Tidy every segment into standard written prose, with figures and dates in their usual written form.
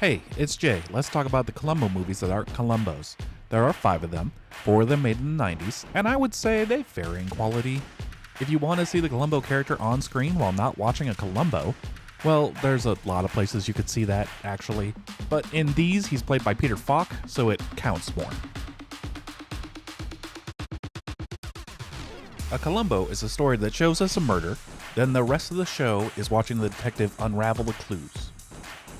Hey, it's Jay. Let's talk about the Columbo movies that aren't Columbos. There are 5 of them, 4 of them made in the 90s, and I would say they vary in quality. If you want to see the Columbo character on screen while not watching a Columbo, well, there's a lot of places you could see that, actually. But in these, he's played by Peter Falk, so it counts more. A Columbo is a story that shows us a murder, then the rest of the show is watching the detective unravel the clues.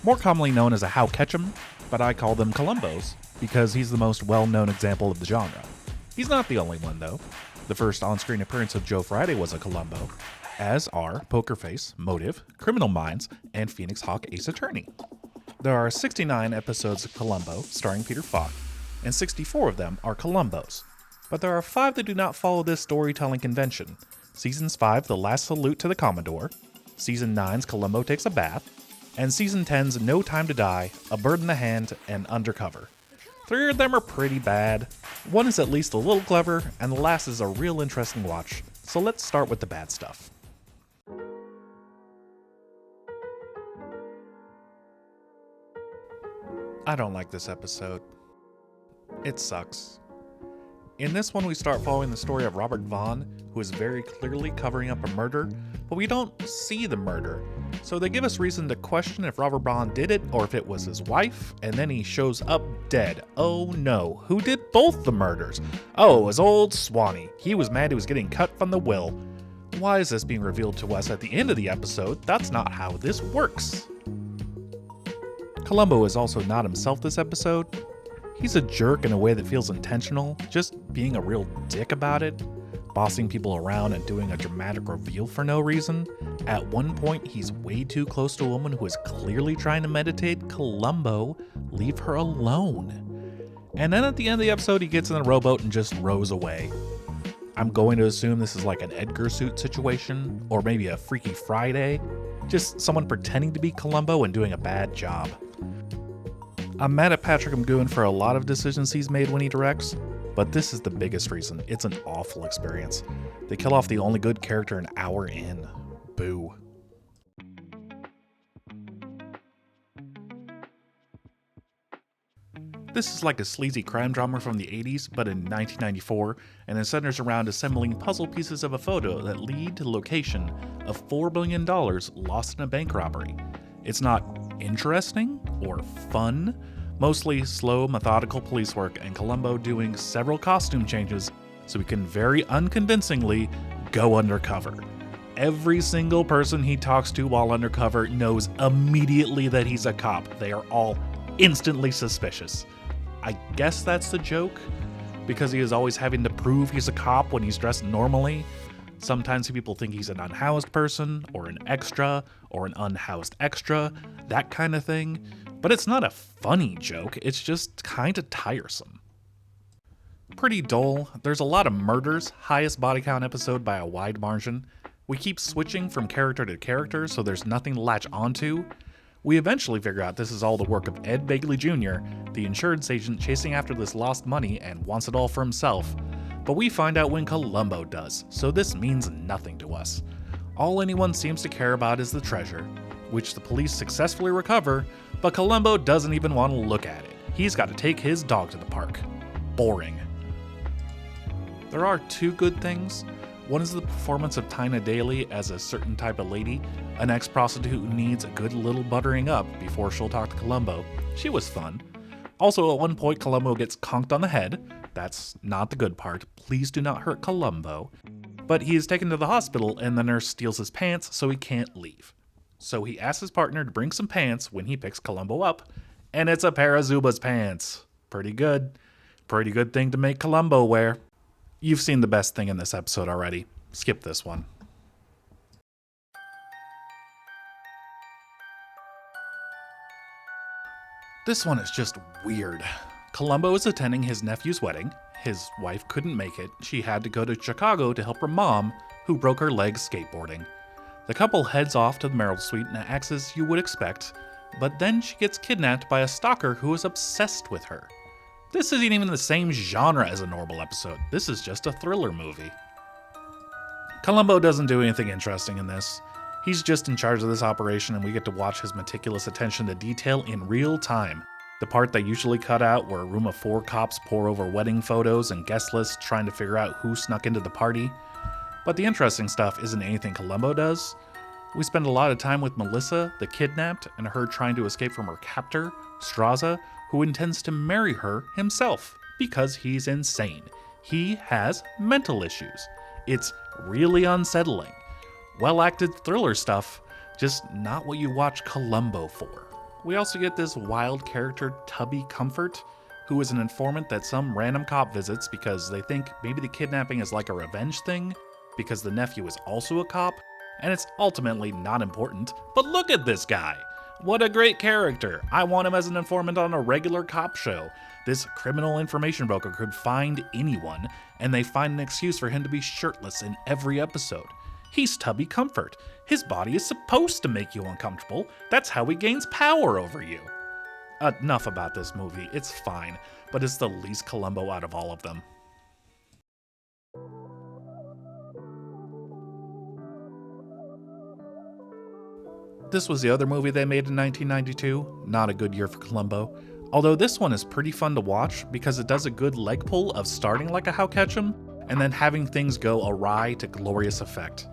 More commonly known as a How Catch'em, but I call them Columbos because he's the most well-known example of the genre. He's not the only one, though. The first on-screen appearance of Joe Friday was a Columbo, as are Poker Face, Motive, Criminal Minds, and Phoenix Hawk Ace Attorney. There are 69 episodes of Columbo, starring Peter Falk, and 64 of them are Columbos. But there are 5 that do not follow this storytelling convention. Seasons 5, The Last Salute to the Commodore, Season 9's Columbo Takes a Bath, and Season 10's No Time to Die, A Bird in the Hand, and Undercover. 3 of them are pretty bad, one is at least a little clever, and the last is a real interesting watch. So let's start with the bad stuff. I don't like this episode. It sucks. In this one, we start following the story of Robert Vaughn, who is very clearly covering up a murder, but we don't see the murder. So they give us reason to question if Robert Vaughn did it or if it was his wife, and then he shows up dead. Oh no, who did both the murders? Oh, it was old Swanee. He was mad he was getting cut from the will. Why is this being revealed to us at the end of the episode? That's not how this works. Columbo is also not himself this episode. He's a jerk in a way that feels intentional, just being a real dick about it, bossing people around and doing a dramatic reveal for no reason. At one point, he's way too close to a woman who is clearly trying to meditate. Columbo, leave her alone. And then at the end of the episode, he gets in a rowboat and just rows away. I'm going to assume this is like an Edgar suit situation, or maybe a Freaky Friday, just someone pretending to be Columbo and doing a bad job. I'm mad at Patrick McGoohan for a lot of decisions he's made when he directs, but this is the biggest reason. It's an awful experience. They kill off the only good character an hour in. Boo. This is like a sleazy crime drama from the 80s, but in 1994, and it centers around assembling puzzle pieces of a photo that lead to the location of $4 billion lost in a bank robbery. It's not interesting or fun, mostly slow, methodical police work and Columbo doing several costume changes so he can very unconvincingly go undercover. Every single person he talks to while undercover knows immediately that he's a cop. They are all instantly suspicious. I guess that's the joke, because he is always having to prove he's a cop when he's dressed normally. Sometimes people think he's an unhoused person, or an extra, or an unhoused extra, that kind of thing. But it's not a funny joke, it's just kinda tiresome. Pretty dull. There's a lot of murders, highest body count episode by a wide margin. We keep switching from character to character, so there's nothing to latch onto. We eventually figure out this is all the work of Ed Begley Jr., the insurance agent chasing after this lost money and wants it all for himself. But we find out when Columbo does, so this means nothing to us. All anyone seems to care about is the treasure, which the police successfully recover, but Columbo doesn't even want to look at it. He's got to take his dog to the park. Boring. There are 2 good things. One is the performance of Tina Daly as a certain type of lady, an ex-prostitute who needs a good little buttering up before she'll talk to Columbo. She was fun. Also, at one point, Columbo gets conked on the head. That's not the good part. Please do not hurt Columbo. But he is taken to the hospital and the nurse steals his pants so he can't leave. So he asks his partner to bring some pants when he picks Columbo up, and it's a pair of Zuba's pants. Pretty good. Pretty good thing to make Columbo wear. You've seen the best thing in this episode already. Skip this one. This one is just weird. Columbo is attending his nephew's wedding. His wife couldn't make it. She had to go to Chicago to help her mom, who broke her leg skateboarding. The couple heads off to the marital suite and acts as you would expect, but then she gets kidnapped by a stalker who is obsessed with her. This isn't even the same genre as a normal episode. This is just a thriller movie. Columbo doesn't do anything interesting in this. He's just in charge of this operation, and we get to watch his meticulous attention to detail in real time. The part they usually cut out, where a room of 4 cops pore over wedding photos and guest lists trying to figure out who snuck into the party. But the interesting stuff isn't anything Columbo does. We spend a lot of time with Melissa, the kidnapped, and her trying to escape from her captor, Straza, who intends to marry her himself because he's insane. He has mental issues. It's really unsettling. Well-acted thriller stuff, just not what you watch Columbo for. We also get this wild character, Tubby Comfort, who is an informant that some random cop visits because they think maybe the kidnapping is like a revenge thing, because the nephew is also a cop, and it's ultimately not important. But look at this guy! What a great character! I want him as an informant on a regular cop show. This criminal information broker could find anyone, and they find an excuse for him to be shirtless in every episode. He's Tubby Comfort. His body is supposed to make you uncomfortable. That's how he gains power over you. Enough about this movie. It's fine, but it's the least Columbo out of all of them. This was the other movie they made in 1992. Not a good year for Columbo. Although this one is pretty fun to watch because it does a good leg pull of starting like a How Catch'em and then having things go awry to glorious effect.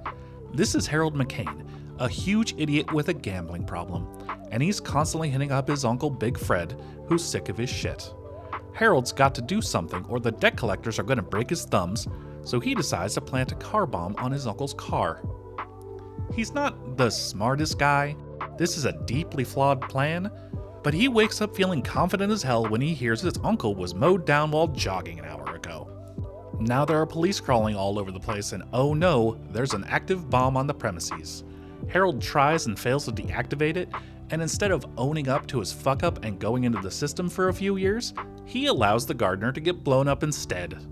This is Harold McCain, a huge idiot with a gambling problem, and he's constantly hitting up his uncle Big Fred, who's sick of his shit. Harold's got to do something or the debt collectors are going to break his thumbs, so he decides to plant a car bomb on his uncle's car. He's not the smartest guy, this is a deeply flawed plan, but he wakes up feeling confident as hell when he hears his uncle was mowed down while jogging an hour ago. Now there are police crawling all over the place, and oh no, there's an active bomb on the premises. Harold tries and fails to deactivate it, and instead of owning up to his fuck up and going into the system for a few years, he allows the gardener to get blown up instead.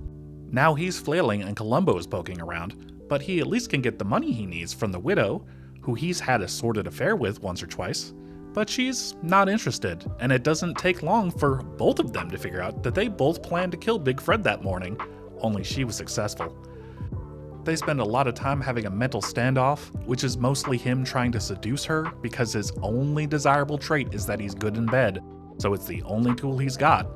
Now he's flailing and Columbo is poking around, but he at least can get the money he needs from the widow, who he's had a sordid affair with once or twice, but she's not interested, and it doesn't take long for both of them to figure out that they both planned to kill Big Fred that morning, only she was successful. They spend a lot of time having a mental standoff, which is mostly him trying to seduce her because his only desirable trait is that he's good in bed, so it's the only tool he's got,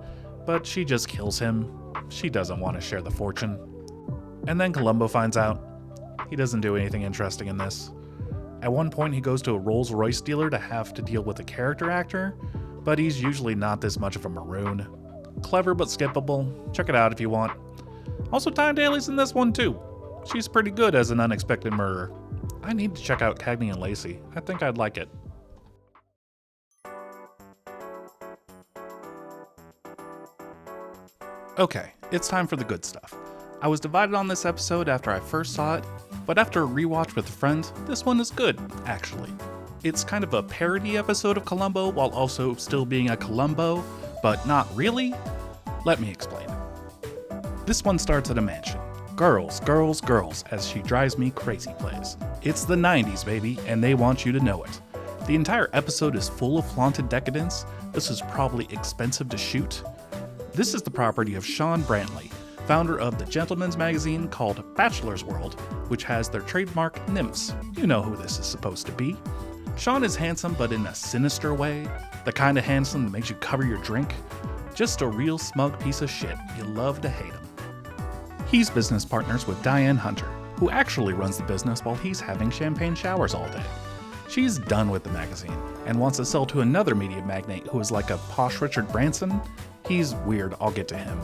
but she just kills him. She doesn't want to share the fortune. And then Columbo finds out. He doesn't do anything interesting in this. At one point he goes to a Rolls-Royce dealer to have to deal with a character actor, but he's usually not this much of a maroon. Clever but skippable. Check it out if you want. Also, Tyne Daly's in this one too. She's pretty good as an unexpected murderer. I need to check out Cagney and Lacey. I think I'd like it. Okay, it's time for the good stuff. I was divided on this episode after I first saw it, but after a rewatch with a friend, this one is good, actually. It's kind of a parody episode of Columbo while also still being a Columbo, but not really. Let me explain. This one starts at a mansion. Girls, girls, girls, as She Drives Me Crazy plays. It's the 90s, baby, and they want you to know it. The entire episode is full of flaunted decadence. This is probably expensive to shoot. This is the property of Sean Brantley, founder of the gentleman's magazine called Bachelor's World, which has their trademark nymphs. You know who this is supposed to be. Sean is handsome, but in a sinister way. The kind of handsome that makes you cover your drink. Just a real smug piece of shit. You love to hate him. He's business partners with Diane Hunter, who actually runs the business while he's having champagne showers all day. She's done with the magazine and wants to sell to another media magnate who is like a posh Richard Branson. He's weird, I'll get to him.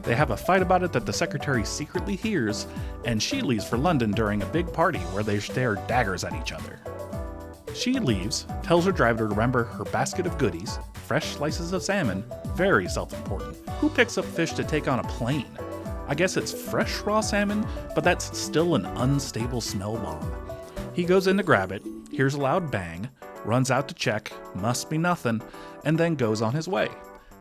They have a fight about it that the secretary secretly hears, and she leaves for London during a big party where they stare daggers at each other. She leaves, tells her driver to remember her basket of goodies, fresh slices of salmon, very self-important. Who picks up fish to take on a plane? I guess it's fresh raw salmon, but that's still an unstable smell bomb. He goes in to grab it, hears a loud bang, runs out to check, must be nothing, and then goes on his way.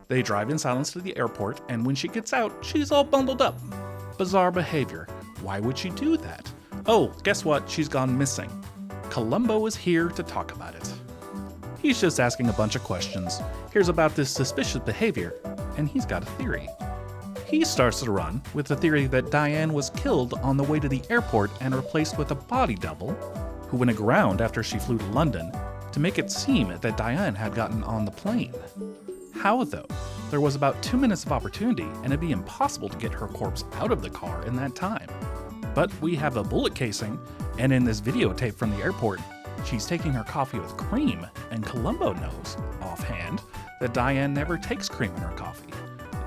They drive in silence to the airport, and when she gets out, she's all bundled up. Bizarre behavior. Why would she do that? Oh, guess what? She's gone missing. Columbo is here to talk about it. He's just asking a bunch of questions, hears about this suspicious behavior, and he's got a theory. He starts to run with the theory that Diane was killed on the way to the airport and replaced with a body double, who went aground after she flew to London to make it seem that Diane had gotten on the plane. How, though? There was about 2 minutes of opportunity, and it'd be impossible to get her corpse out of the car in that time. But we have a bullet casing, and in this videotape from the airport, she's taking her coffee with cream, and Columbo knows, offhand, that Diane never takes cream in her coffee.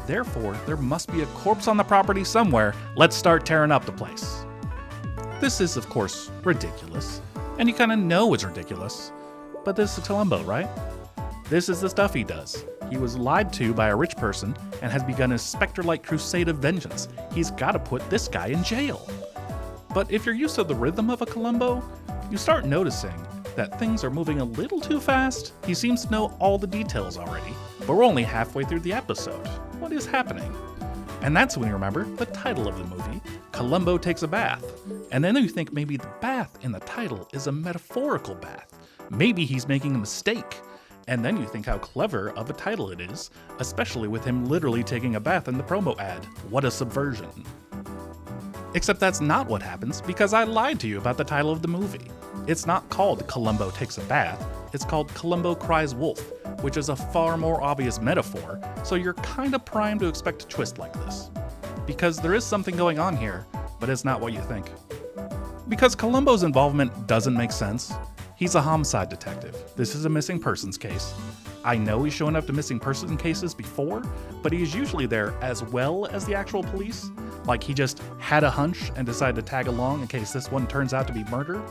Therefore, there must be a corpse on the property somewhere. Let's start tearing up the place. This is, of course, ridiculous, and you kind of know it's ridiculous, but this is Columbo, right? This is the stuff he does. He was lied to by a rich person and has begun a specter-like crusade of vengeance. He's got to put this guy in jail. But if you're used to the rhythm of a Columbo, you start noticing that things are moving a little too fast. He seems to know all the details already, but we're only halfway through the episode. What is happening? And that's when you remember the title of the movie, Columbo Takes a Bath. And then you think maybe the bath in the title is a metaphorical bath. Maybe he's making a mistake. And then you think how clever of a title it is, especially with him literally taking a bath in the promo ad. What a subversion. Except that's not what happens, because I lied to you about the title of the movie. It's not called Columbo Takes a Bath, it's called Columbo Cries Wolf, which is a far more obvious metaphor, so you're kinda primed to expect a twist like this. Because there is something going on here, but it's not what you think. Because Columbo's involvement doesn't make sense. He's a homicide detective. This is a missing persons case. I know he's shown up to missing person cases before, but he's usually there as well as the actual police. Like he just had a hunch and decided to tag along in case this one turns out to be murder.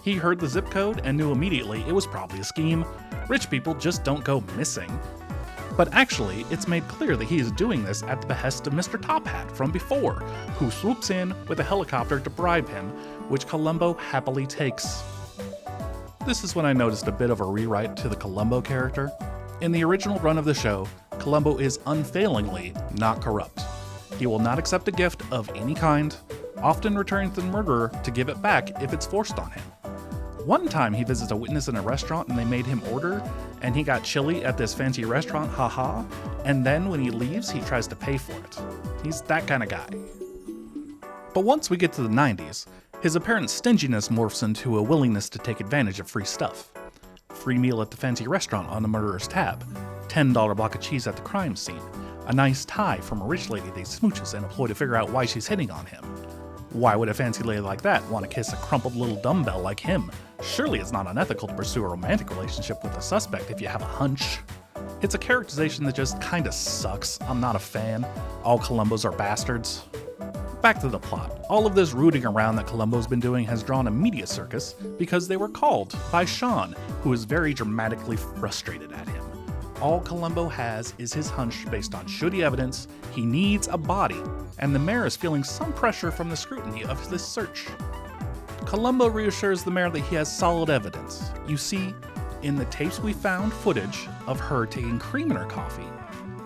He heard the zip code and knew immediately it was probably a scheme. Rich people just don't go missing. But actually, it's made clear that he is doing this at the behest of Mr. Top Hat from before, who swoops in with a helicopter to bribe him, which Columbo happily takes. This is when I noticed a bit of a rewrite to the Columbo character. In the original run of the show, Columbo is unfailingly not corrupt. He will not accept a gift of any kind, often returns the murderer to give it back if it's forced on him. One time he visits a witness in a restaurant and they made him order, and he got chili at this fancy restaurant, haha, and then when he leaves, he tries to pay for it. He's that kind of guy. But once we get to the 90s, his apparent stinginess morphs into a willingness to take advantage of free stuff. Free meal at the fancy restaurant on the murderer's tab, $10 block of cheese at the crime scene, a nice tie from a rich lady they smooches and employ to figure out why she's hitting on him. Why would a fancy lady like that want to kiss a crumpled little dumbbell like him? Surely it's not unethical to pursue a romantic relationship with a suspect if you have a hunch. It's a characterization that just kinda sucks. I'm not a fan. All Columbos are bastards. Back to the plot. All of this rooting around that Columbo's been doing has drawn a media circus because they were called by Sean, who is very dramatically frustrated at him. All Columbo has is his hunch based on shitty evidence. He needs a body, and the mayor is feeling some pressure from the scrutiny of this search. Columbo reassures the mayor that he has solid evidence. You see, in the tapes we found footage of her taking cream in her coffee.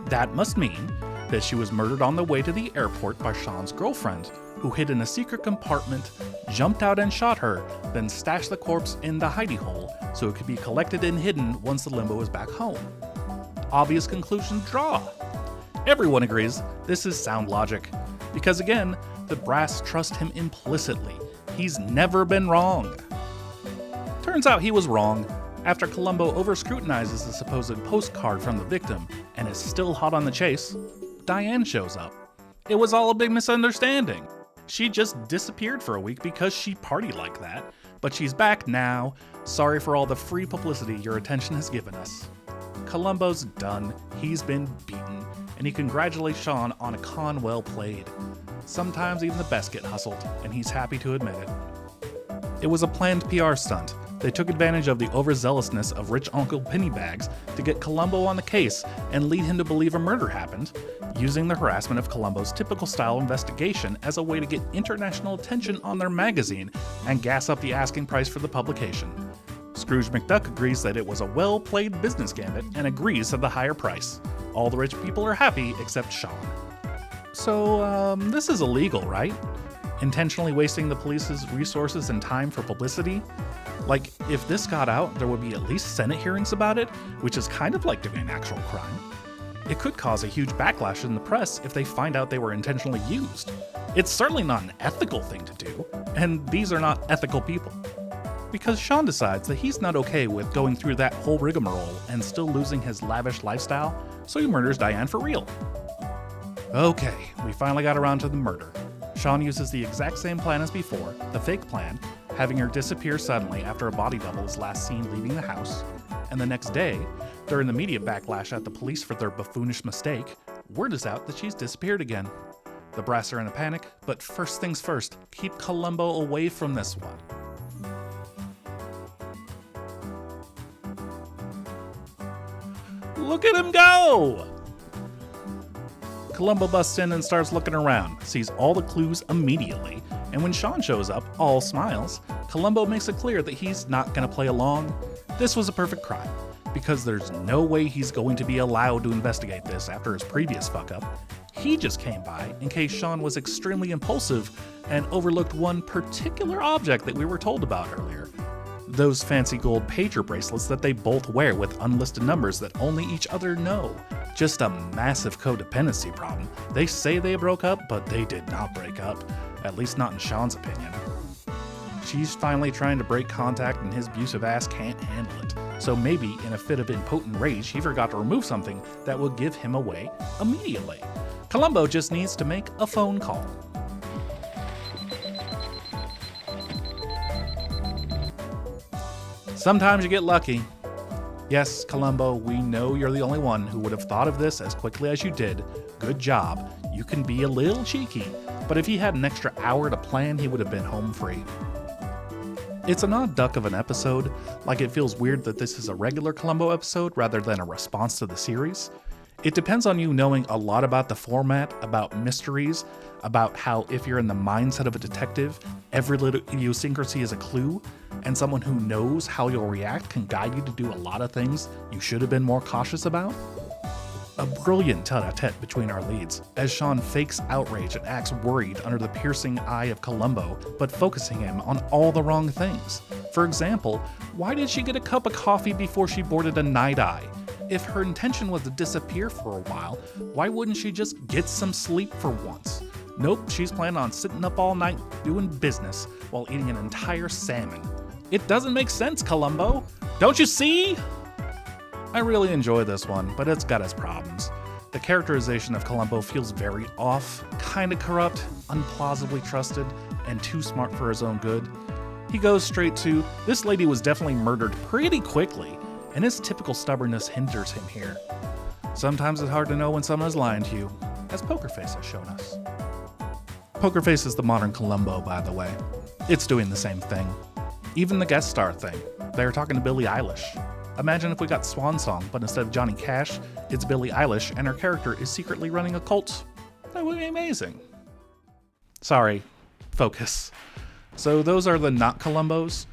That must mean that she was murdered on the way to the airport by Sean's girlfriend, who hid in a secret compartment, jumped out and shot her, then stashed the corpse in the hidey hole so it could be collected and hidden once the limbo is back home. Obvious conclusion draw. Everyone agrees this is sound logic, because again, the brass trust him implicitly. He's never been wrong. Turns out he was wrong. After Columbo over-scrutinizes the supposed postcard from the victim and is still hot on the chase, Diane shows up. It was all a big misunderstanding. She just disappeared for a week because she partied like that, but she's back now. Sorry for all the free publicity your attention has given us. Columbo's done, he's been beaten, and he congratulates Sean on a con well played. Sometimes even the best get hustled, and he's happy to admit it. It was a planned PR stunt. They took advantage of the overzealousness of rich Uncle Pennybags to get Columbo on the case and lead him to believe a murder happened, using the harassment of Columbo's typical style investigation as a way to get international attention on their magazine and gas up the asking price for the publication. Scrooge McDuck agrees that it was a well-played business gambit and agrees to the higher price. All the rich people are happy except Sean. So, this is illegal, right? Intentionally wasting the police's resources and time for publicity? Like, if this got out, there would be at least Senate hearings about it, which is kind of like doing an actual crime. It could cause a huge backlash in the press if they find out they were intentionally used. It's certainly not an ethical thing to do, and these are not ethical people. because Sean decides that he's not okay with going through that whole rigmarole and still losing his lavish lifestyle, so he murders Diane for real. Okay, we finally got around to the murder. Sean uses the exact same plan as before, the fake plan, having her disappear suddenly after a body double is last seen leaving the house, and the next day, during the media backlash at the police for their buffoonish mistake, word is out that she's disappeared again. The brass are in a panic, but first things first, keep Columbo away from this one. Look at him go! Columbo busts in and starts looking around, sees all the clues immediately, and when Sean shows up, all smiles, Columbo makes it clear that he's not going to play along. This was a perfect crime, because there's no way he's going to be allowed to investigate this after his previous fuck-up. He just came by in case Sean was extremely impulsive and overlooked one particular object that we were told about earlier. Those fancy gold pager bracelets that they both wear with unlisted numbers that only each other know. Just a massive codependency problem. They say they broke up, but they did not break up. At least not in Sean's opinion. She's finally trying to break contact and his abusive ass can't handle it. So maybe in a fit of impotent rage, he forgot to remove something that will give him away immediately. Columbo just needs to make a phone call. Sometimes you get lucky. Yes, Columbo, we know you're the only one who would have thought of this as quickly as you did. Good job. You can be a little cheeky, but if he had an extra hour to plan, he would have been home free. It's an odd duck of an episode, like it feels weird that this is a regular Columbo episode rather than a response to the series. It depends on you knowing a lot about the format, about mysteries, about how if you're in the mindset of a detective, every little idiosyncrasy is a clue, and someone who knows how you'll react can guide you to do a lot of things you should have been more cautious about. A brilliant tete-a-tete between our leads, as Sean fakes outrage and acts worried under the piercing eye of Columbo, but focusing him on all the wrong things. For example, why did she get a cup of coffee before she boarded a night eye? If her intention was to disappear for a while, why wouldn't she just get some sleep for once? Nope, she's planning on sitting up all night doing business while eating an entire salmon. It doesn't make sense, Columbo. Don't you see? I really enjoy this one, but it's got its problems. The characterization of Columbo feels very off, kinda corrupt, unplausibly trusted, and too smart for his own good. He goes straight to, this lady was definitely murdered pretty quickly, and his typical stubbornness hinders him here. Sometimes it's hard to know when someone is lying to you, as Poker Face has shown us. Poker Face is the modern Columbo, by the way. It's doing the same thing. Even the guest star thing. They're talking to Billie Eilish. Imagine if we got Swan Song, but instead of Johnny Cash, it's Billie Eilish and her character is secretly running a cult. That would be amazing. Sorry, focus. So those are the Not Columbos.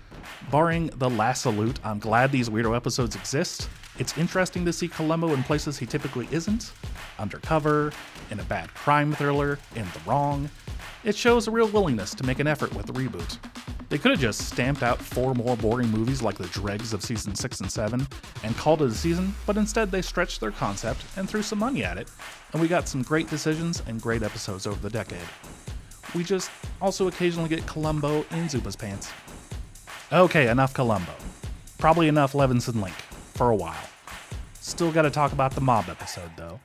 Barring the last salute, I'm glad these weirdo episodes exist. It's interesting to see Columbo in places he typically isn't. Undercover, in a bad crime thriller, in The Wrong. It shows a real willingness to make an effort with the reboot. They could have just stamped out 4 more boring movies like the dregs of season 6 and 7 and called it a season, but instead they stretched their concept and threw some money at it, and we got some great decisions and great episodes over the decade. We just also occasionally get Columbo in Zupa's pants. Okay, enough Columbo. Probably enough Levinson Link, for a while. Still gotta talk about the mob episode though.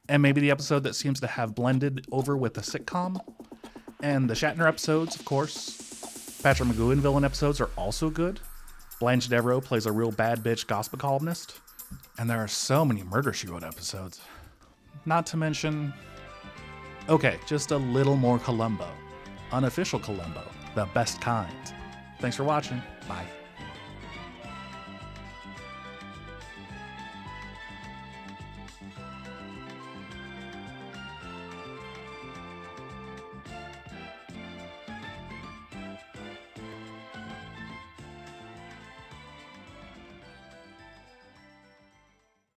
And maybe the episode that seems to have blended over with the sitcom. And the Shatner episodes, of course. Patrick McGowan villain episodes are also good. Blanche Devereaux plays a real bad bitch gospel columnist. And there are so many Murder, She Wrote episodes. Not to mention... Okay, just a little more Columbo. Unofficial Columbo. The best kind. Thanks for watching. Bye.